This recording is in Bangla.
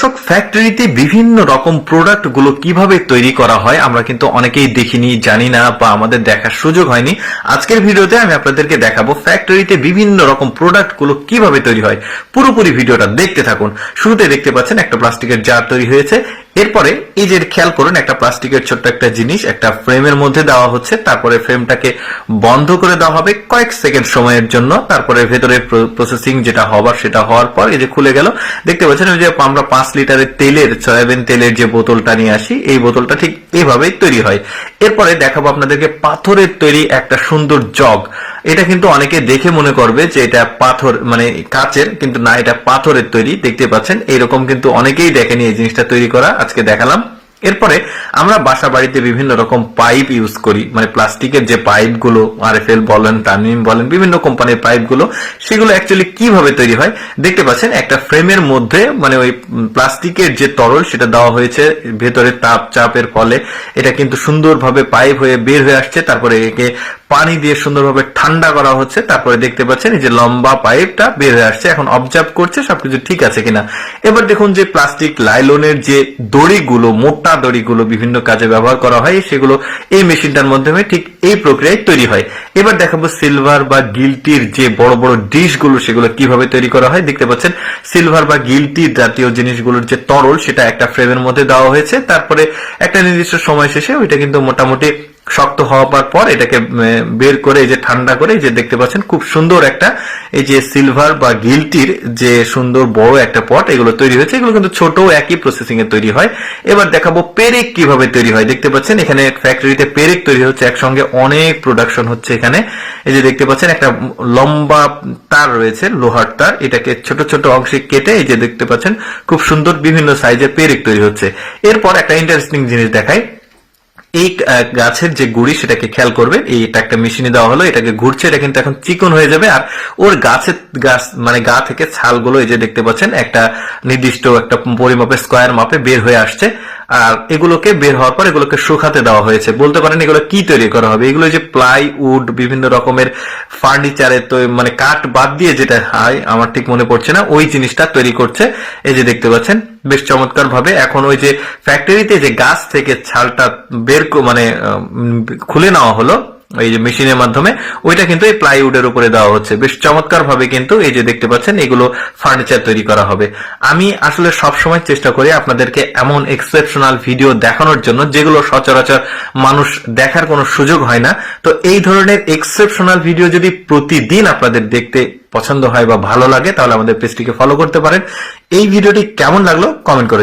দর্শক, ফ্যাক্টরিতে বিভিন্ন রকম প্রোডাক্ট গুলো কিভাবে তৈরি করা হয় আমরা কিন্তু অনেকেই দেখিনি, জানি না বা আমাদের দেখার সুযোগ হয়নি। আজকের ভিডিওতে আমি আপনাদেরকে দেখাবো ফ্যাক্টরিতে বিভিন্ন রকম প্রোডাক্ট গুলো কিভাবে তৈরি হয়। পুরোপুরি ভিডিওটা দেখতে থাকুন। শুরুতে দেখতে পাচ্ছেন একটা প্লাস্টিকের জার তৈরি হয়েছে। এরপরে এই যে খেয়াল করুন, একটা প্লাস্টিকের ছোট্ট একটা জিনিস একটা ফ্রেমের মধ্যে দেওয়া হচ্ছে। তারপরে ফ্রেমটাকে বন্ধ করে দেওয়া হবে কয়েক সেকেন্ড সময়ের জন্য। তারপরে ভেতরে প্রসেসিং যেটা হবার সেটা হওয়ার পর এই যে খুলে গেল। দেখতে পাচ্ছেন ওই যে আমরা 5 লিটারের তেলের, সয়াবিন তেলের যে বোতলটা নিয়ে আসি, এই বোতলটা ঠিক এইভাবেই তৈরি হয়। এরপরে দেখাবো আপনাদেরকে পাথরের তৈরি একটা সুন্দর জগ। এটা কিন্তু অনেকে দেখে মনে করবে যে এটা পাথর মানে কাচের, কিন্তু না, এটা পাথরের তৈরি। দেখতে পাচ্ছেন এইরকম কিন্তু অনেকেই দেখেনি এই জিনিসটা তৈরি করা, আজকে দেখালাম। এরপরে আমরা বাসা বাড়িতে বিভিন্ন রকম পাইপ ইউজ করি, মানে প্লাস্টিকের যে পাইপ গুলো, RFL বলেন, টার্নিম বলেন, বিভিন্ন কোম্পানির পাইপ গুলো, সেগুলো অ্যাকচুয়ালি কিভাবে তৈরি হয় দেখতে পাচ্ছেন। একটা ফ্রেমের মধ্যে মানে ওই প্লাস্টিকের যে তরল সেটা দেওয়া হয়েছে, ভেতরে তাপ চাপের ফলে এটা কিন্তু সুন্দরভাবে পাইপ হয়ে বের হয়ে আসছে। তারপরে একে পানি দিয়ে সুন্দরভাবে ঠান্ডা করা হচ্ছে। তারপরে দেখতে পাচ্ছেন এই যে লম্বা পাইপটা বের হয়ে আসছে, এখন অবজার্ভ করছে সবকিছু ঠিক আছে কিনা। এবার দেখুন যে প্লাস্টিক লাইলনের যে দড়িগুলো, মোটা দড়িগুলো বিভিন্ন কাজে ব্যবহার করা হয়, সেগুলো এই মেশিনটার মাধ্যমে ঠিক এই প্রক্রিয়ায় তৈরি হয়। এবার দেখাবো সিলভার বা গিল্টির যে বড় বড় ডিশগুলো, সেগুলো কিভাবে তৈরি করা হয়। দেখতে পাচ্ছেন সিলভার বা গিল্টি জাতীয় জিনিসগুলোর যে তরল সেটা একটা ফ্রেমের মধ্যে দেওয়া হয়েছে। তারপরে একটা নির্দিষ্ট সময় শেষে ওইটা কিন্তু মোটামুটি শক্ত হওয়ার পর এটাকে বের করে এই যে ঠান্ডা করে যে দেখতে পাচ্ছেন খুব সুন্দর একটা এই যে সিলভার বা গিল্টির যে সুন্দর বড় একটা পট এগুলো তৈরি হয়েছে। এগুলো কিন্তু ছোট একই প্রসেসিং এ তৈরি হয়। এবার দেখাবো পেরেক কিভাবে তৈরি হয়। দেখতে পাচ্ছেন এখানে ফ্যাক্টরিতে পেরেক তৈরি হচ্ছে, একসঙ্গে অনেক প্রোডাকশন হচ্ছে এখানে। এই যে দেখতে পাচ্ছেন একটা লম্বা তার রয়েছে, লোহার তার, এটাকে ছোট ছোট অংশে কেটে এই যে দেখতে পাচ্ছেন খুব সুন্দর বিভিন্ন সাইজের পেরেক তৈরি হচ্ছে। এরপর একটা ইন্টারেস্টিং জিনিস দেখাই। এই গাছের যে গুড়ি সেটাকে খেয়াল করবে, এইটা একটা মেশিনে দেওয়া হলো, এটাকে ঘুরছে, এটা কিন্তু এখন চিকন হয়ে যাবে। আর ওর গাছ মানে গা থেকে ছালগুলো এই যে দেখতে পাচ্ছেন একটা নির্দিষ্ট একটা পরিমাপে স্কোয়ার মাপে বের হয়ে আসছে। আর এগুলোকে বের হওয়ার পর এগুলোকে শুকাতে দেওয়া হয়েছে। বলতে পারেন এগুলো কি তৈরি করা হবে, এগুলো যে প্লাই উড, বিভিন্ন রকমের ফার্নিচারের মানে কাঠ বাদ দিয়ে যেটা হয়, আমার ঠিক মনে পড়ছে না, ওই জিনিসটা তৈরি করছে। এই যে দেখতে পাচ্ছেন বেশ চমৎকার ভাবে। এখন ওই যে ফ্যাক্টরিতে যে গাছ থেকে ছালটা বের মানে খুলে নেওয়া হলো এই যে মেশিনের মাধ্যমে, ওইটা কিন্তু এই প্লাইউডের উপরে দেওয়া হচ্ছে। বেশ চমৎকার ভাবে কিন্তু এই যে দেখতে পাচ্ছেন এগুলো ফার্নিচার তৈরি করা হবে। আমি আসলে সবসময় চেষ্টা করি আপনাদেরকে এমন এক্সেপশনাল ভিডিও দেখানোর জন্য যেগুলো সচরাচর মানুষ দেখার কোনো সুযোগ হয় না। তো এই ধরনের এক্সেপশনাল ভিডিও যদি প্রতিদিন আপনাদের দেখতে পছন্দ হয় বা ভালো লাগে, তাহলে আমাদের পেজটিকে ফলো করতে পারেন। এই ভিডিওটি কেমন লাগলো কমেন্ট করে